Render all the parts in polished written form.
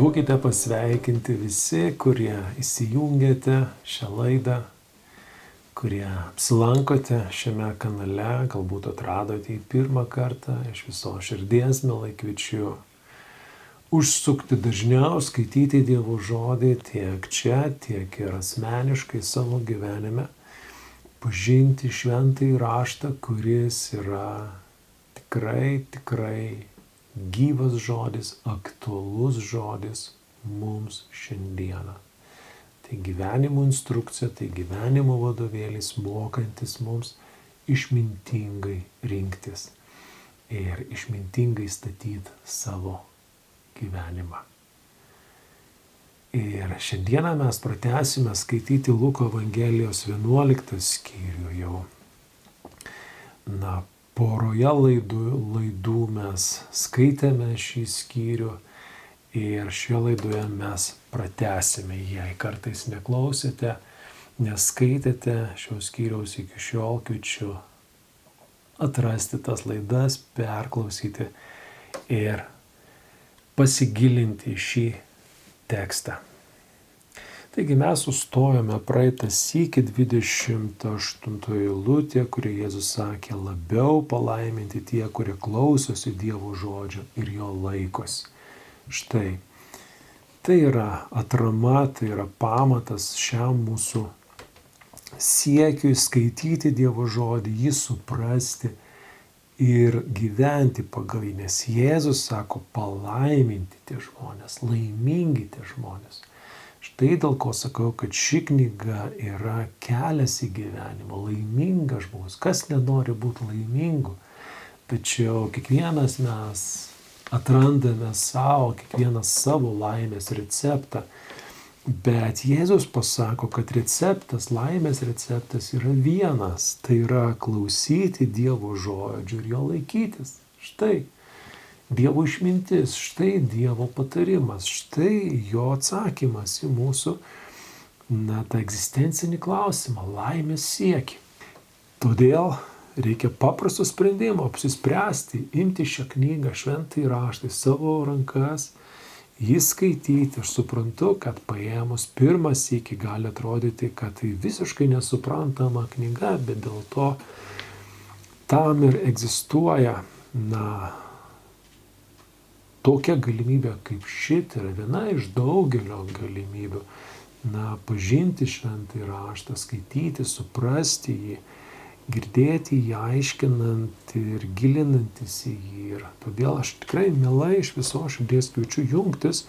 Būkite pasveikinti visi, kurie įsijungėte šią laidą, kurie apsilankote šiame kanale, galbūt atradote jį pirmą kartą. Iš viso širdies mielai kviečiu užsukti dažniau, skaityti Dievo žodį tiek čia, tiek ir asmeniškai savo gyvenime, pažinti šventąjį raštą, kuris yra tikrai gyvas žodis, aktualus žodis mums šiandieną. Tai gyvenimo instrukcija, tai gyvenimo vadovėlis, mokantis mums išmintingai rinktis ir išmintingai statyti savo gyvenimą. Ir šiandieną mes pratęsime skaityti Luko Evangelijos 11 skyrių jau. Poroje laidų mes skaitėme šį skyrių ir šioje laidoje mes pratęsime. Jei kartais neklausėte, neskaitėte šios skyriaus iki šiol, kviečiu atrasti tas laidas, perklausyti ir pasigilinti į šį tekstą. Taigi mes sustojome praeitą sykį 28 eilutė, kurioje Jėzus sakė, labiau palaiminti tie, kurie klausosi Dievo žodžio ir jo laikosi. Štai, tai yra atrama, tai yra pamatas šiam mūsų siekiui skaityti Dievo žodį, jį suprasti ir gyventi pagal jį. Nes Jėzus sako, palaiminti tie žmonės, laimingi tie žmonės. Štai dėl ko sakau, kad ši knyga yra kelias į gyvenimą, laimingas žmogus. Kas nenori būti laimingu? Tačiau kiekvienas mes atrandame savo, kiekvienas savo laimės receptą. Bet Jėzus pasako, kad receptas, laimės receptas yra vienas. Tai yra klausyti Dievo žodžių ir jo laikytis. Štai. Dievo išmintis, štai Dievo patarimas, štai jo atsakymas į mūsų tą egzistencinį klausimą, laimės siekį. Todėl reikia paprasto sprendimo, apsispręsti, imti šią knygą, šventąjį raštą į savo rankas, jį skaityti. Aš suprantu, kad paėmus pirmą sykį gali atrodyti, kad tai visiškai nesuprantama knyga, bet dėl to tam ir egzistuoja, tokia galimybė kaip šit yra viena iš daugelio galimybių, pažinti šventąjį raštą, skaityti, suprasti jį, girdėti jį, aiškinant ir gilinantis į jį. Ir todėl aš tikrai mielai iš viso širdies kviečiu jungtis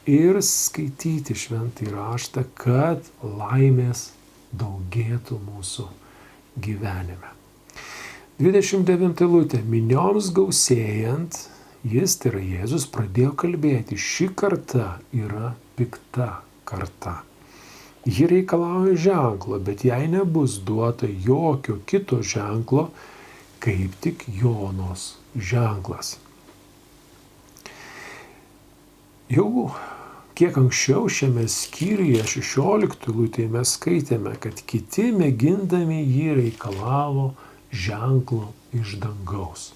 ir skaityti šventąjį raštą, kad laimės daugėtų mūsų gyvenime. 29 eilutė. Minioms gausėjant, jis, tai yra Jėzus, pradėjo kalbėti, ši karta yra pikta karta. Ji reikalauja ženklo, bet jai nebus duota jokio kito ženklo, kaip tik Jonos ženklas. Jau kiek anksčiau šiame skyriuje 16 eilutėje mes skaitėme, kad kiti mėgindami jį reikalavo ženklo iš dangaus.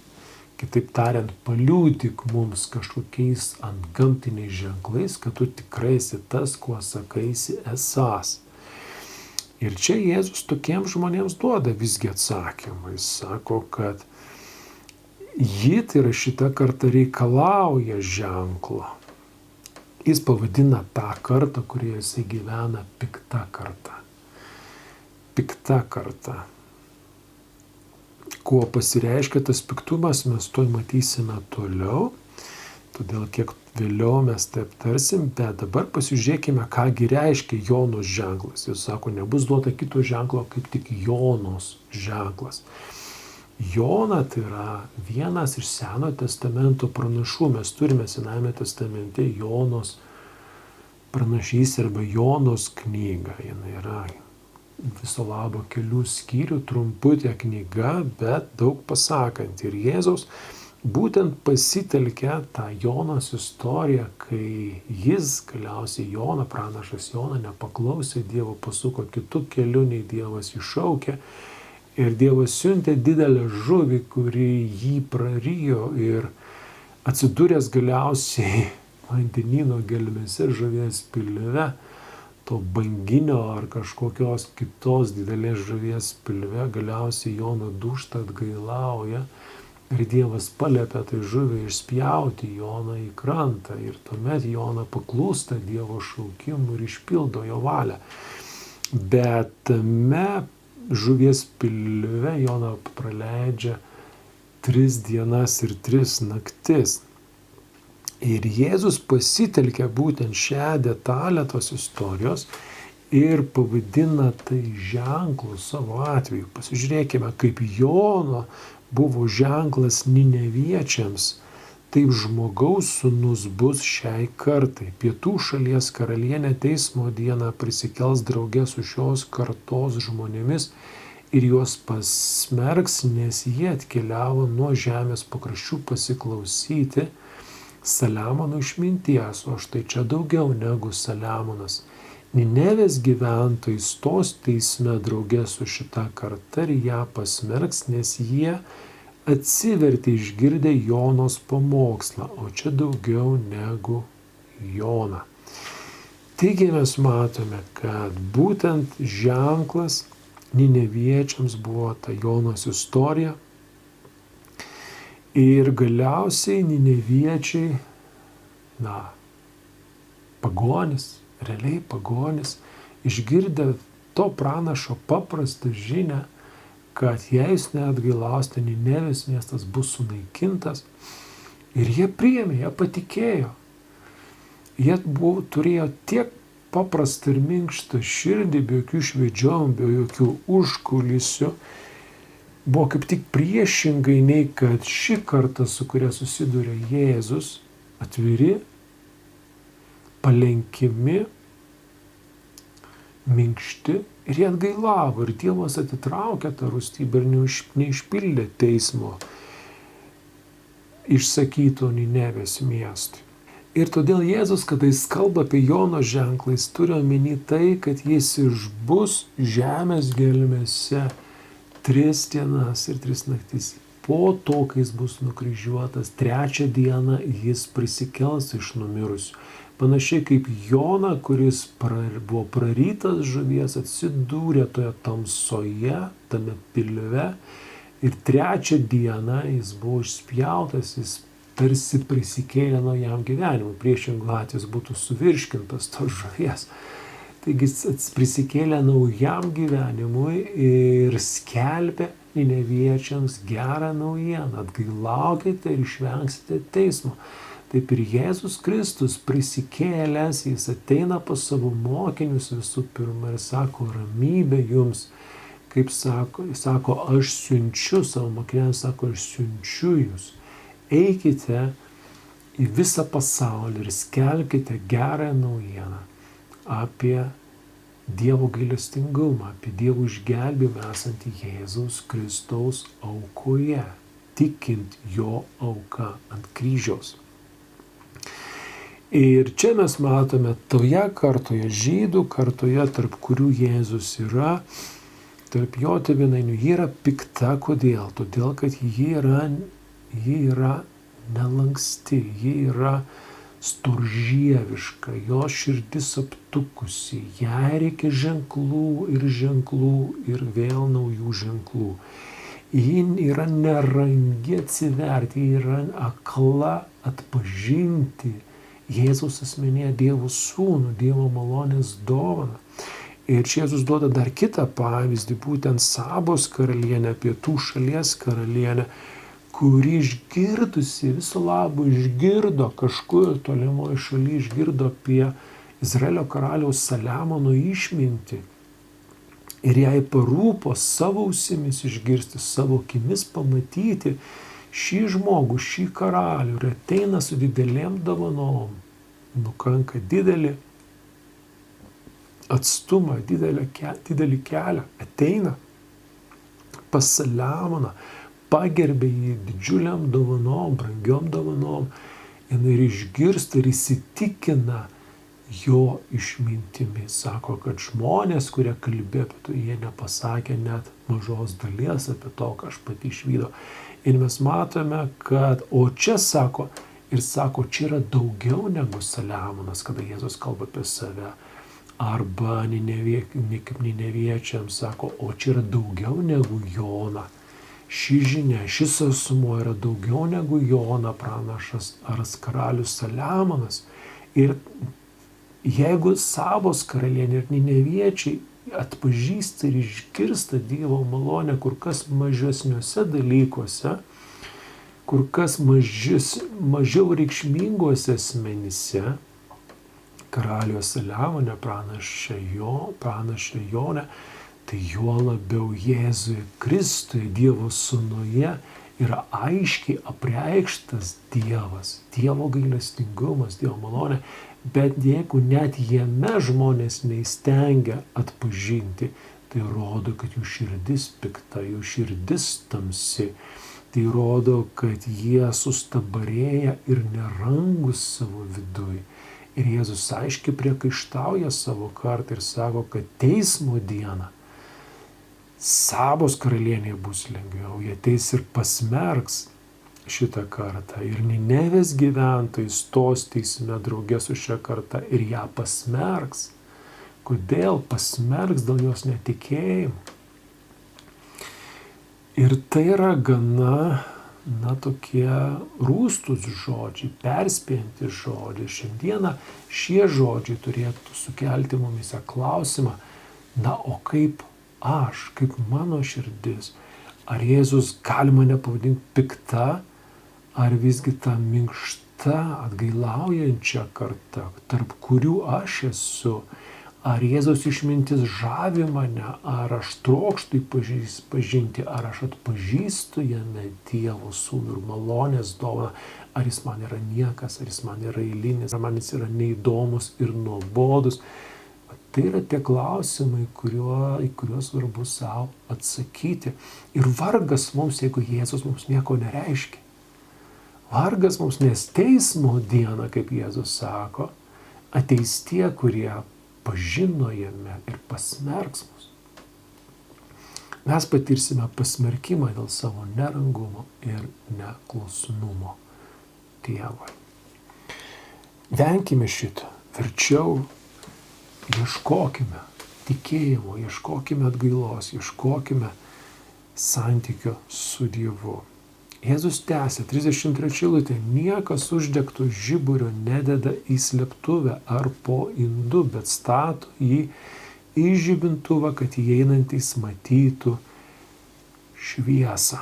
Kitaip tariant, paliudyk mums kažkokiais antgamtiniais ženklais, kad tu tikrai esi tas, kuo sakaisi esąs. Ir čia Jėzus tokiems žmonėms duoda visgi atsakymą. Jis sako, kad ji, tai yra šita karta, reikalauja ženklo. Jis pavadina tą kartą, kurioje jisai gyvena, pikta karta. Pikta karta. Kuo pasireiškia tas piktumas, mes to matysime toliau, todėl kiek vėliau mes tai aptarsim, bet dabar pasižiūrėkime, kągi reiškia Jonos ženklas. Jis sako, nebus duota kito ženklo, kaip tik Jonos ženklas. Jona tai yra vienas iš Senojo testamento pranašų. Mes turime Senajame testamente Jonos pranašystę arba Jonos knygą. Jis yra viso labo kelių skyrių, trumputė knyga, bet daug pasakanti. Ir Jėzaus būtent pasitelkia tą Jonos istoriją, kai jis galiausiai Jona, pranašas Jona, nepaklausė Dievo, pasuko kitų kelių, nei Dievas iššaukė. Ir Dievas siuntė didelę žuvį, kuri jį prarijo ir atsidūręs galiausiai vandenyno gelmėse žuvies pilve, to banginio ar kažkokios kitos didelės žuvies pilve, galiausiai Jona dūžta, atgailauja ir Dievas paliepia tai žuviai išspjauti Joną į krantą ir tuomet Jona paklūsta Dievo šaukimui ir išpildo jo valią. Bet tame žuvies pilve Jona praleidžia 3 dienas ir 3 naktis. Ir Jėzus pasitelkia būtent šią detalę tos istorijos ir pavadina tai ženklu savo atveju. Pasižiūrėkime, kaip Jono buvo ženklas Nineviečiams, taip žmogaus sūnus bus šiai kartai. Pietų šalies karalienė teismo dieną prisikels drauge su šios kartos žmonėmis ir juos pasmerks, nes jie atkeliavo nuo žemės pakraščių pasiklausyti Saliamono išminties, o štai čia daugiau negu Saliamonas. Ninevės gyventojai stos teisme drauge su šita karta ir ją pasmerks, nes jie atsivertė išgirdę Jonos pamokslą, o čia daugiau negu Jona. Taigi mes matome, kad būtent ženklas Nineviečiams buvo ta Jonos istorija. Ir galiausiai Nineviečiai, pagonis, realiai pagonis, išgirdę to pranašo paprastą žinią, kad jei jūs neatgailausite, Ninevės miestas bus sunaikintas. Ir jie priėmė, jie patikėjo. Jie turėjo tiek paprastą ir minkštą širdį, be jokių švedžiojimų, be jokių užkulisių. Buvo kaip tik priešingai nei kad ši karta, su kuria susiduria Jėzus, atviri, palenkimi, minkšti ir jie atgailavo. Ir Dievas atitraukė tą rūstybę ir neišpildė teismo išsakyto Ninevės miestui. Ir todėl Jėzus, kada jis kalba apie Jono ženklą, jis turi omeny tai, kad jis išbus žemės gelmėse 3 dienas ir 3 naktis. Po to, kai jis bus nukryžiuotas, 3 dieną jis prisikels iš numirusių. Panašiai kaip Jona, kuris buvo prarytas žuvies, atsidūrė toje tamsoje, tame pilve. Ir 3 dieną jis buvo išspjautas, jis tarsi prisikėlė naujam gyvenimui. Priešingų atveju jis būtų suvirškintas tos žuvies. Taigi jis prisikėlė naujam gyvenimui ir skelbė Nineviečiams gerą naujieną. Atgailaukite ir išvengsite teismo. Taip ir Jėzus Kristus prisikėlęs, jis ateina pas savo mokinius visų pirma ir sako, ramybė jums. Kaip sako, jis sako, aš siunčiu, savo mokiniams sako, aš siunčiu jūs. Eikite į visą pasaulį ir skelbkite gerą naujieną apie Dievo gailestingumą, apie Dievo išgelbėjimą esantį Jėzaus Kristaus aukoje, tikint jo auką ant kryžiaus. Ir čia mes matome toje kartoje, žydų kartoje, tarp kurių Jėzus yra, tarp jo tėvynainių, ji yra pikta. Kodėl? Todėl, kad ji yra nelanksti, ji yra storžieviška, jo širdis aptukusi, jai reikia ženklų ir vėl naujų ženklų. Ji yra nerangi atsiverti, ji yra akla atpažinti Jėzaus asmenyje Dievo sūnų, Dievo malonės dovaną. Ir čia Jėzus duoda dar kitą pavyzdį, būtent Sabos karalienę, pietų šalies karalienę, kuri išgirdusi, viso labo išgirdo, kažkur tolimoje šalyje išgirdo apie Izraelio karaliaus Saliamono išmintį. Ir jai parūpo savo ausimis išgirsti, savo akimis pamatyti šį žmogų, šį karalių ir ateina su didelėm dovanom. Nukanka didelį atstumą, didelį kelią, ateina pas Saliamoną, pagerbė jį didžiuliam dovanom, brangiom dovanom, ir išgirsta ir įsitikina jo išmintimi. Sako, kad žmonės, kurie kalbėjo apie tai, jie nepasakė net mažos dalies apie to, ką aš pati išvydau. Ir mes matome, kad, o čia sako, ir sako, čia yra daugiau negu Saliamonas, kada Jėzus kalba apie save. Arba kaip Nineviečiams sako, o čia yra daugiau negu Jona. Ši žinia, šis asmuo yra daugiau negu Jona pranašas ar karalius Saliamonas. Ir jeigu Sabos karalienė ir Nineviečiai atpažįsta ir išgirsta Dievo malonę kur kas mažesniuose dalykuose, kur kas mažiau reikšminguose asmenyse, karalius Saliamonė pranašė Jonė, tai juo labiau Jėzui Kristui, Dievo sūnuje, yra aiškiai apreikštas Dievas, Dievo gailestingumas, Dievo malonė, bet jeigu net jame žmonės neįstengia atpažinti, tai rodo, kad jų širdis pikta, jų širdis tamsi. Tai rodo, kad jie sustabarėja ir nerangus savo viduj. Ir Jėzus aiškiai priekaištauja savo kartą ir sako, kad teismo dieną Sabos karalienė bus lengviau, jie ateis ir pasmerks šitą kartą. Ir Ninevės gyventojai stos teisme draugė su šia karta ir ją pasmerks. Kodėl? Pasmerks dėl jos netikėjimo. Ir tai yra gana, tokie rūstūs žodžiai, perspėjantys žodžiai. Šiandieną šie žodžiai turėtų sukelti mumise klausimą, o kaip aš, kaip mano širdis, ar Jėzus galima nepavadinti pikta, ar visgi ta minkšta, atgailaujančia karta, tarp kurių aš esu. Ar Jėzaus išmintis žavi mane, ar aš trokštu pažinti, ar aš atpažįstu jame Dievo sūnų ir malonės dovaną, ar jis man yra niekas, ar jis man yra eilinis, ar man jis yra neįdomus ir nuobodus. Tai yra tie klausimai, į kuriuos svarbu savo atsakyti. Ir vargas mums, jeigu Jėzus mums nieko nereiškia. Vargas mums, nes teismo dieną, kaip Jėzus sako, ateis tie, kurie pažino jame ir pasmerks mus. Mes patirsime pasmerkimą dėl savo nerangumo ir neklusnumo Dievui. Venkime šitą, verčiau ieškokime tikėjimo, ieškokime atgailos, ieškokime santykio su Dievu. Jėzus tęsė 33 eilutė, niekas uždegto žiburio nededa į slėptuvę ar po indu, bet stato jį į žibintuvą, kad įeinantys matytų šviesą.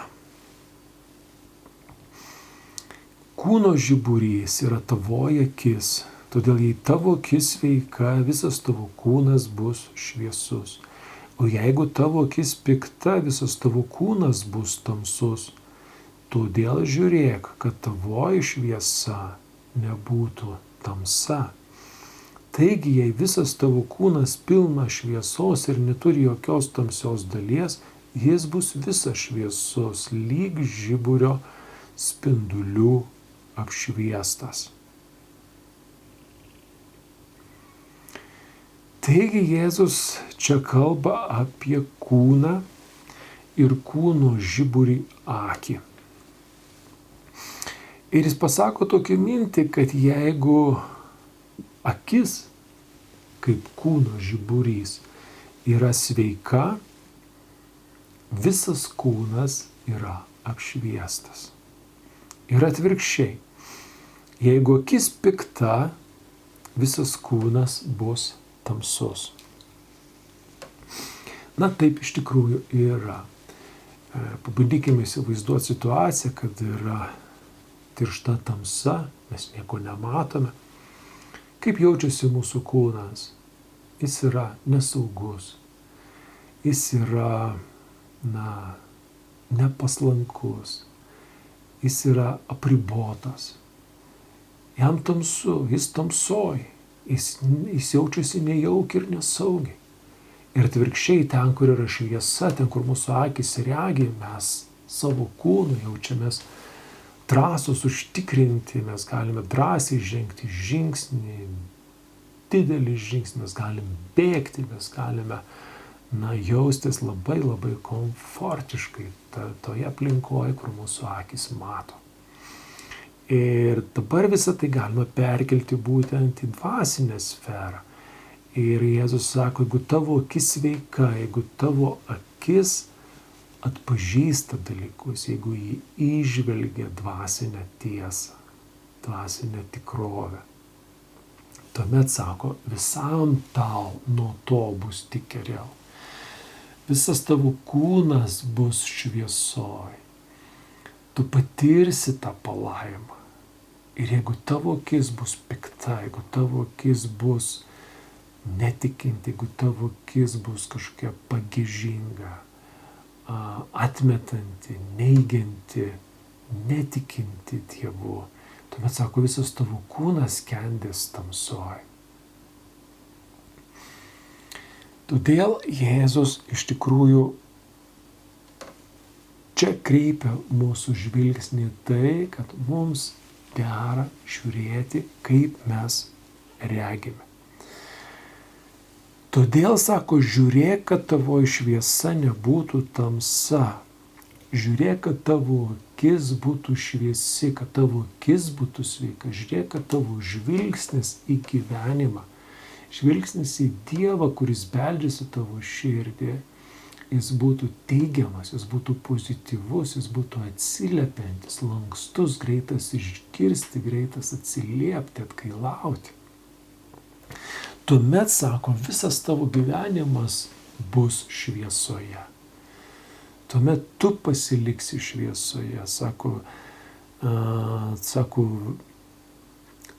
Kūno žiburys yra tavoji akis, todėl jei tavo akis sveika, visas tavo kūnas bus šviesus. O jeigu tavo akis pikta, visas tavo kūnas bus tamsus. Todėl žiūrėk, kad tavoji šviesa nebūtų tamsa. Taigi, jei visas tavo kūnas pilna šviesos ir neturi jokios tamsios dalies, jis bus visas šviesus, lyg žiburio spindulių apšviestas. Taigi, Jėzus čia kalba apie kūną ir kūno žiburį akį. Ir jis pasako tokį mintį, kad jeigu akis, kaip kūno žiburys, yra sveika, visas kūnas yra apšviestas. Ir atvirkščiai, jeigu akis pikta, visas kūnas bus tamsus. Taip iš tikrųjų yra. Pabandykime įsivaizduoti situaciją, kad yra tiršta tamsa, mes nieko nematome. Kaip jaučiasi mūsų kūnas? Jis yra nesaugus. Jis yra, nepaslankus. Jis yra apribotas. Jam tamsu, jis tamsoj. Jis jaučiasi nejaukiai ir nesaugiai. Ir atvirkščiai, ten, kur yra šviesa, ten, kur mūsų akis regi, mes savo kūnu jaučiamės drąsos užtikrinti, mes galime drąsiai žengti žingsnį, didelį žingsnį, mes galime bėgti, mes galime jaustis labai labai komfortiškai toje aplinkoje, kur mūsų akis mato. Ir dabar visą tai galima perkelti būtent į dvasinę sferą. Ir Jėzus sako, jeigu tavo akis sveika, jeigu tavo akis atpažįsta dalykus, jeigu jį įžvelgia dvasinę tiesą, dvasinę tikrovę, tuomet sako, visam tau nuo to bus tik geriau. Visas tavo kūnas bus šviesoj. Tu patirsi tą palaimą. Ir jeigu tavo akis bus pikta, jeigu tavo akis bus netikinti, jeigu tavo akis bus kažkokia pagiežinga, atmetanti, neigianti, netikinti Dievu, tuomet sako, visas tavo kūnas skendės tamsoj. Todėl Jėzus iš tikrųjų čia kreipia mūsų žvilgsnį tai, kad mums dera žiūrėti, kaip mes regime. Todėl sako, žiūrėk, kad tavo šviesa nebūtų tamsa. Žiūrėk, kad tavo akis būtų šviesi, kad tavo akis būtų sveika. Žiūrėk, kad tavo žvilgsnis į gyvenimą, žvilgsnis į Dievą, kuris beldžiasi tavo širdį, jis būtų teigiamas, jis būtų pozityvus, jis būtų atsiliepiantis, lankstus, greitas išgirsti, greitas atsiliepti, atgailauti. Tuomet, sako, visas tavo gyvenimas bus šviesoje. Tuomet tu pasiliksi šviesoje, sako,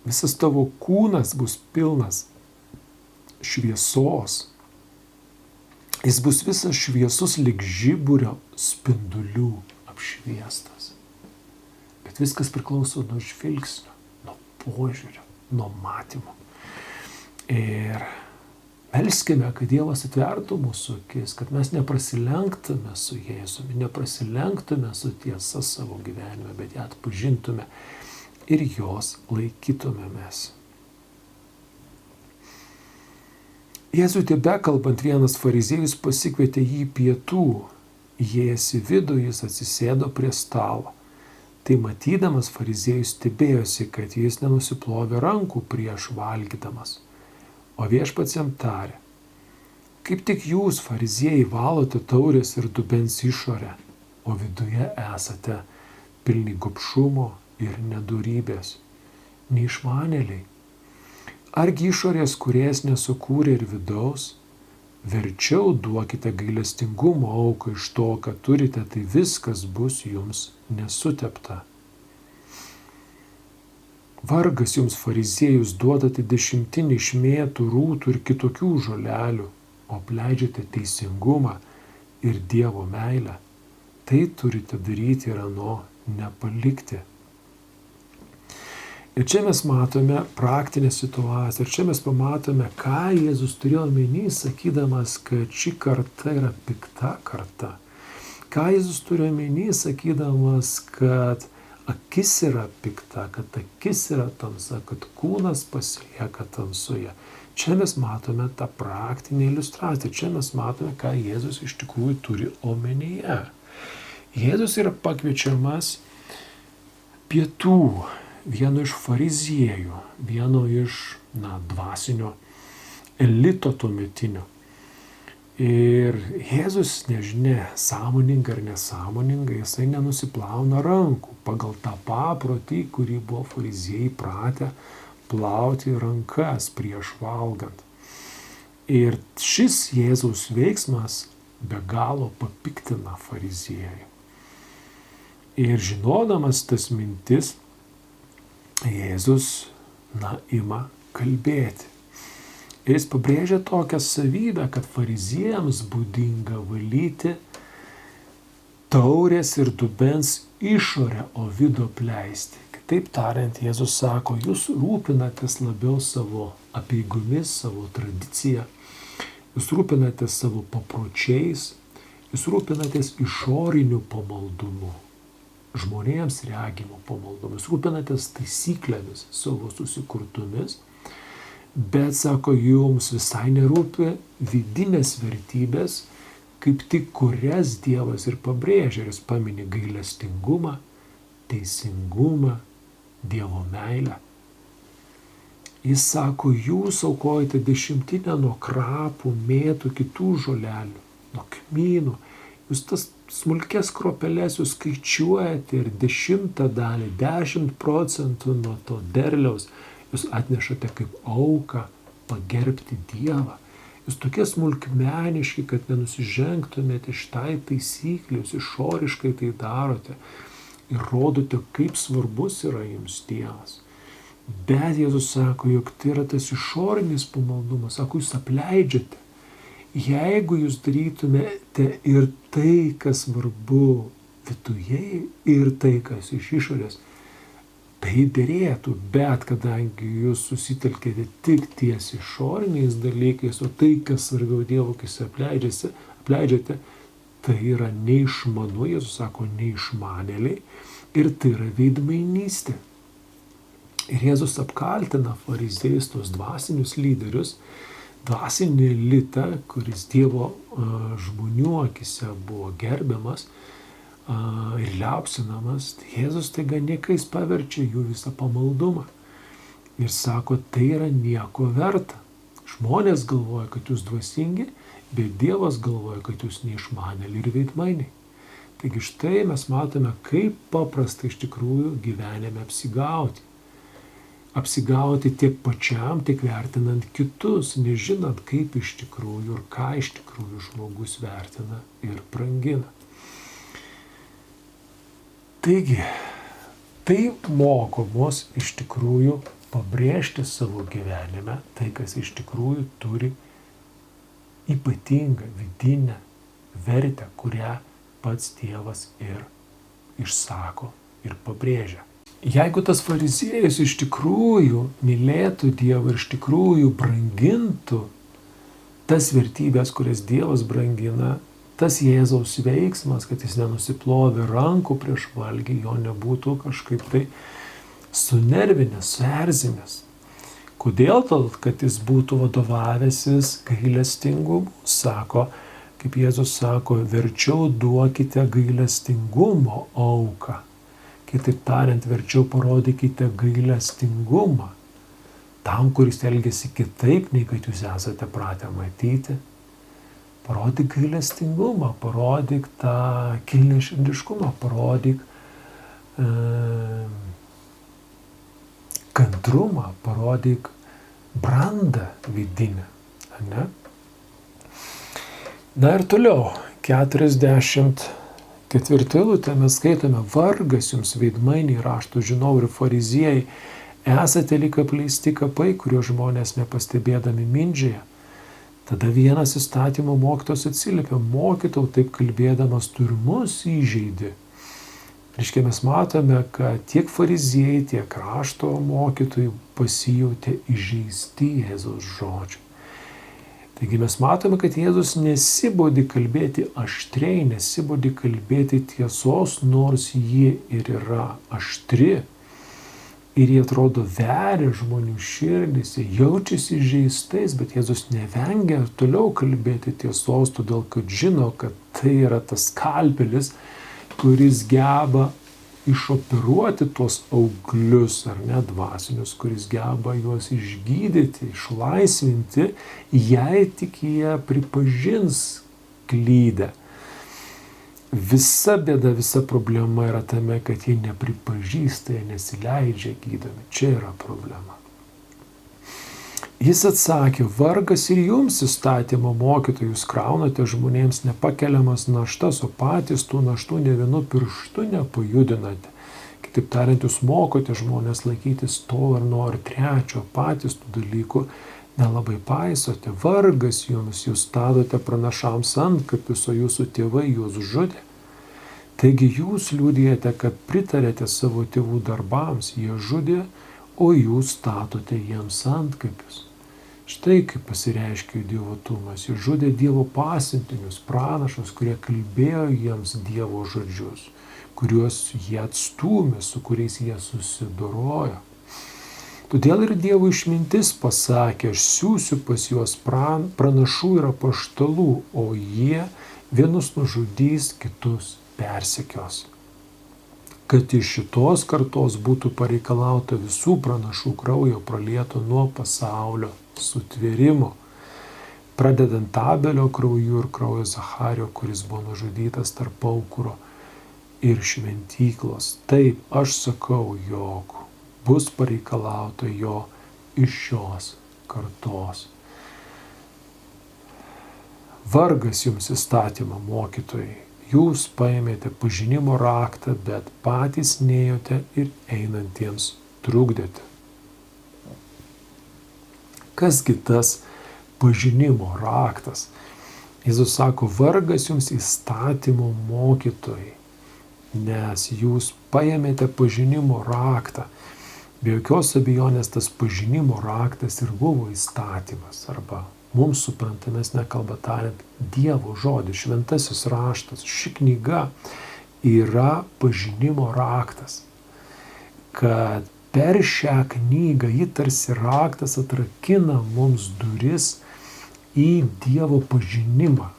visas tavo kūnas bus pilnas šviesos. Jis bus visas šviesus lyg žiburio spindulių apšviestas. Bet viskas priklauso nuo žvilgsnio, nuo požiūrio, nuo matymo. Ir melskime, kad Dievas atvertų mūsų akis, kad mes neprasilenktume su Jėzumi, neprasilenktume su tiesa savo gyvenime, bet ją atpažintume ir jos laikytumėmės. Jėzui tebekalbant, vienas fariziejus pasikvietė jį pietų. Įėjęs į vidų, jis atsisėdo prie stalo. Tai matydamas fariziejus stebėjosi, kad jis nenusiplovė rankų prieš valgydamas. O viešpats jam tarė, kaip tik jūs, fariziejai, valote taurės ir dubens išorę, o viduje esate pilni gobšumo ir nedorybės. Neišmanėliai. Argi išorės kūrėjas nesukūrė ir vidaus? Verčiau duokite gailestingumo auką iš to, ką turite, tai viskas bus jums nesutepta. Vargas jums, fariziejus, duodate 10 iš mėtų, rūtų ir kitokių žolelių, o apleidžiate teisingumą ir Dievo meilę. Tai turite daryti ir ano nepalikti. Ir čia mes matome praktinę situaciją, ir čia mes pamatome, ką Jėzus turėjo omeny, sakydamas, kad ši karta yra pikta karta. Ką Jėzus turėjo omeny, sakydamas, kad akis yra pikta, kad akis yra tamsa, kad kūnas pasilieka tamsoje. Čia mes matome tą praktinę iliustraciją, čia mes matome, ką Jėzus iš tikrųjų turi omenyje. Jėzus yra pakviečiamas pietų. Vieno iš fariziejų, vieno iš dvasinio elito tuometinio. Ir Jėzus, nežinia, sąmoningai ar nesąmoningai, jisai nenusiplauna rankų pagal tą paprotį, kurį buvo fariziejai pratę plauti rankas prieš valgant. Ir šis Jėzaus veiksmas be galo papiktina fariziejų. Ir žinodamas tas mintis, Jėzus, ima kalbėti. Ir jis pabrėžia tokią savybę, kad fariziejams būdinga valyti taurės ir dubens išorę, o vidų apleisti. Kitaip tariant, Jėzus sako, jūs rūpinatės labiau savo apeigomis, savo tradicija, jūs rūpinatės savo papročiais, jūs rūpinatės išoriniu pamaldumu. Žmonėms regimo pamaldomis, rūpinatės taisyklėmis savo susikurtomis, bet, sako, jums visai nerūpi vidinės vertybės, kaip tik kurias Dievas ir pabrėžia, ir jis pamini gailestingumą, teisingumą Dievo meilę. Jis sako, jūs aukojate 10 nuo krapų, mėtų, kitų žolelių, nuo kmynų. Jūs tas smulkės kruopeles jūs skaičiuojate ir 10 dalį, 10% nuo to derliaus jūs atnešate kaip auką pagerbti Dievą. Jūs tokie smulkmeniški, kad nenusižengtumėte šitai taisyklė, jūs išoriškai tai darote ir rodote, kaip svarbus yra jums Dievas. Bet Jėzus sako, jog tai yra tas išorinis pamaldumas, sako, jūs apleidžiate. Jeigu jūs darytumėte ir tai, kas svarbu viduje, ir tai, kas iš išorės, tai dėrėtų, bet kadangi jūs susitelkėte tik ties išoriniais dalykais, o tai, kas svarbiau Dievo, kai jūs apleidžiate, tai yra neišmanu, Jėzus sako, neišmanėliai, ir tai yra veidmainystė. Ir Jėzus apkaltina fariziejus, tos dvasinius lyderius, dvasinį elitą, kuris Dievo žmonių akise buvo gerbiamas ir liaupsinamas. Jėzus taiga niekais paverčia jų visą pamaldumą. Ir sako, tai yra nieko verta. Žmonės galvoja, kad jūs dvasingi, bet Dievas galvoja, kad jūs neišmanėliai ir veidmainiai. Taigi štai mes matome, kaip paprasta iš tikrųjų gyvenime apsigauti. Apsigauti tiek pačiam, tiek vertinant kitus, nežinant, kaip iš tikrųjų ir ką iš tikrųjų žmogus vertina ir brangina. Taigi, tai moko mus iš tikrųjų pabrėžti savo gyvenime tai, kas iš tikrųjų turi ypatingą vidinę vertę, kurią pats Dievas ir išsako ir pabrėžia. Jeigu tas fariziejus iš tikrųjų mylėtų Dievą ir iš tikrųjų brangintų tas vertybės, kurias Dievas brangina, tas Jėzaus veiksmas, kad jis nenusiplovė rankų prieš valgį, jo nebūtų kažkaip tai sunervinęs, suerzinęs. Kodėl? Todėl, kad jis būtų vadovavęsis gailestingumu. Sako, kaip Jėzus sako, verčiau duokite gailestingumo auką. Kitaip tariant, verčiau parodykite gailestingumą tam, kuris elgiasi kitaip, nei kad jūs esate pratę matyti. Parodyk gailestingumą, parodyk tą kilniaširdiškumą, parodyk kantrumą, parodyk brandą vidinę. Ne? Na ir toliau, 44 eilutė mes skaitome, vargas jums veidmainiai, rašto žinovai ir fariziejai, esate lyg apleisti kapai, kurio žmonės nepastebėdami mindžioja. Tada vienas įstatymo mokytojas atsiliepė, mokytau, taip kalbėdamas tu ir mus įžeidi. Reiškia, mes matome, kad tiek fariziejai, tiek rašto mokytojai pasijautė įžeisti Jėzaus žodžių. Taigi mes matome, kad Jėzus nesibodi kalbėti aštriai, nesibodi kalbėti tiesos, nors ji ir yra aštri. Ir jie atrodo veria žmonių širdis, jie jaučiasi žeistais, bet Jėzus nevengia ir toliau kalbėti tiesos, todėl kad žino, kad tai yra tas skalpelis, kuris geba išoperuoti tuos auglius, ar ne, dvasinius, kuris geba juos išgydyti, išlaisvinti, jei tik jie pripažins klydę. Visa bėda, visa problema yra tame, kad jie nepripažįsta, jie nesileidžia gydomi. Čia yra problema. Jis atsakė, vargas ir jums įstatymo mokytojai, jūs kraunate žmonėms nepakeliamas naštas, o patys tų naštų ne vienu pirštu nepajudinate. Kitaip tariant, jūs mokote žmonės laikytis to ir nuo ir trečio, patys tų dalykų nelabai paisote. Vargas jums, jūs stadote pranašams antkapius, o jūsų tėvai juos žudė. Taigi jūs liudijate, kad pritarėte savo tėvų darbams, jie žudė, o jūs statote jiems antkapius. Štai kaip pasireiškia dievotumas. Jis žudė Dievo pasiuntinius, pranašus, kurie kalbėjo jiems Dievo žodžius, kuriuos jie atstūmė, su kuriais jie susidorojo. Todėl ir Dievo išmintis pasakė, aš siųsiu pas juos pranašų ir apaštalų, o jie vienus nužudys, kitus persekios. kad iš šitos kartos būtų pareikalauta visų pranašų kraujo pralieto nuo pasaulio sutvėrimo, pradedant Abelio krauju ir kraujo Zachario, kuris buvo nužudytas tarp aukuro ir šventyklos. Taip, aš sakau, jog bus pareikalauta jo iš šios kartos. Vargas jums įstatymo mokytojai, jūs paėmėte pažinimo raktą, bet patys nėjote ir einantiems trukdėte. Kasgi tas pažinimo raktas? Jėzus sako, vargas jums įstatymo mokytojai, nes jūs paėmėte pažinimo raktą. Be jokios abejonės tas pažinimo raktas ir buvo įstatymas, arba mums suprantamesnė kalba tariant Dievo žodis, šventasis raštas. Ši knyga yra pažinimo raktas, kad per šią knygą ji tarsi raktas atrakina mums duris į Dievo pažinimą.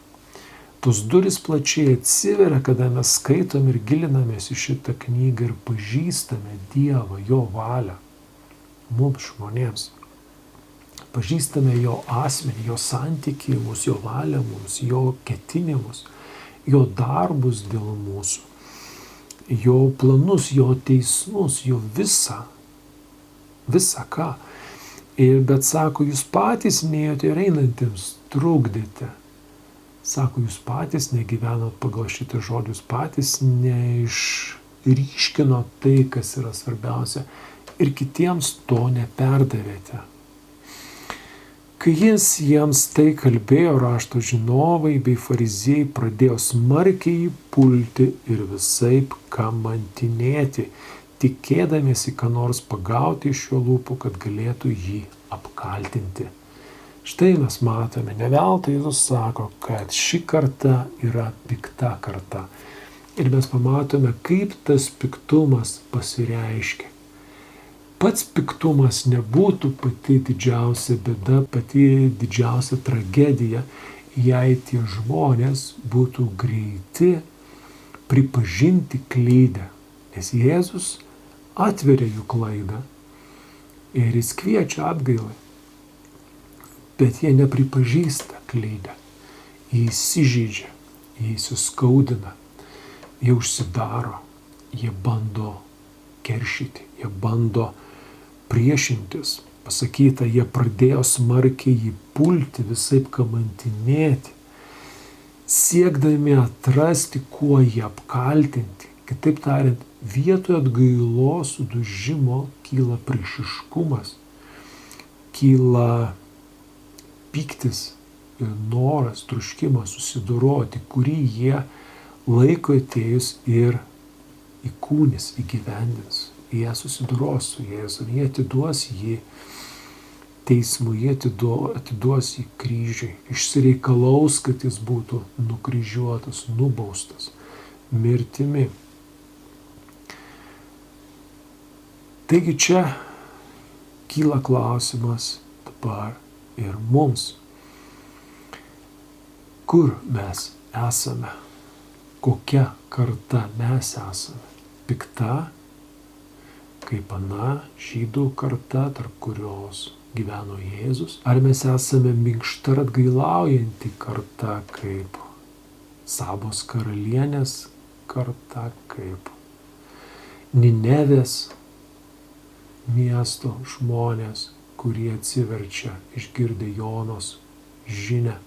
Tos durys plačiai atsiveria, kada mes skaitom ir gilinamės į šitą knygą ir pažįstame Dievą, jo valią mums žmonėms. Pažįstame jo asmenį, jo santykį mums, jo valią mums, jo ketinimus, jo darbus dėl mūsų, jo planus, jo teismus, jo visą ką. Bet sako, jūs patys nėjote ir einantiems trukdėte. Sako, jūs patys negyvenot pagal šitą žodį, jūs patys neišryškinot tai, kas yra svarbiausia, ir kitiems to neperdavėte. Kai jis jiems tai kalbėjo, rašto žinovai bei fariziejai pradėjo smarkiai jį pulti ir visaip kamantinėti, tikėdamiesi ką nors pagauti iš jo lūpų, kad galėtų jį apkaltinti. Štai mes matome, ne veltui Jėzus sako, kad ši karta yra pikta karta. Ir mes pamatome, kaip tas piktumas pasireiškia. Pats piktumas nebūtų pati didžiausia bėda, pati didžiausia tragedija, jei tie žmonės būtų greiti pripažinti klydę. Nes Jėzus atveria jų klaidą ir jis kviečia atgailai. Bet jie nepripažįsta klydę, jie įsižeidžia, jie įsiskaudina, jie užsidaro, jie bando keršyti, jie bando priešintis. Pasakyta, jie pradėjo smarkiai jį pulti, visaip kamantinėti, siekdami atrasti, kuo jį apkaltinti. Kitaip tariant, vietoje atgailos sudužimo kyla priešiškumas, kyla pyktis ir noras, troškimas susidoroti, kurį jie laiko atėjus ir įkūnys, įgyvendins. Jie susidoros su Jėzu, jie atiduos jį teismui, jie atiduos jį kryžiui, išsireikalaus, kad jis būtų nukryžiuotas, nubaustas mirtimi. Taigi čia kyla klausimas dabar ir mums, kur mes esame, kokia karta mes esame. Pikta, kaip ana žydų karta, tarp kurios gyveno Jėzus. Ar mes esame minkšta ir atgailaujanti karta, kaip Sabos karalienės karta, kaip Ninevės miesto žmonės, kurie atsiverčia išgirdę Jonos žinią.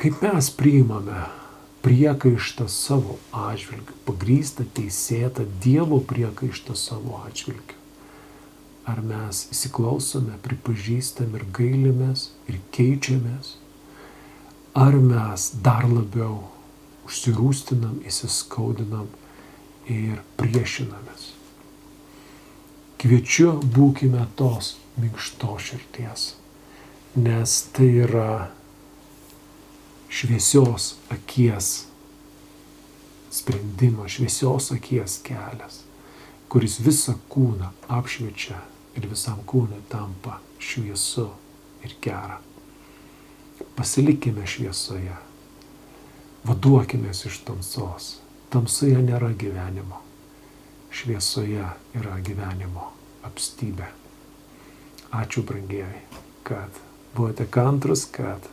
Kaip mes priimame priekaištą savo atžvilgiu, pagrįstą, teisėtą Dievo priekaištą savo atžvilgiu? Ar mes įsiklausome, pripažįstam ir gailimės ir keičiamės? Ar mes dar labiau užsirūstinam, įsiskaudinam ir priešinamės? Kviečiu, būkime tos minkštos širdies, nes tai yra šviesios akies sprendimas, šviesios akies kelias, kuris visą kūną apšviečia ir visam kūnui tampa šviesu ir gera. Pasilikime šviesoje, vaduokimės iš tamsos Tamsoje nėra gyvenimo, šviesoje yra gyvenimo apstybė. Ačiū, brangieji, kad buvote kantrus, kad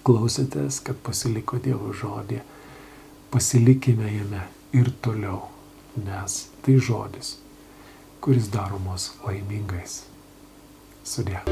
klausėtės, kad pasiliko Dievo žodį. Pasilikime jame ir toliau, nes tai žodis, kuris daro mus laimingais. Sudie.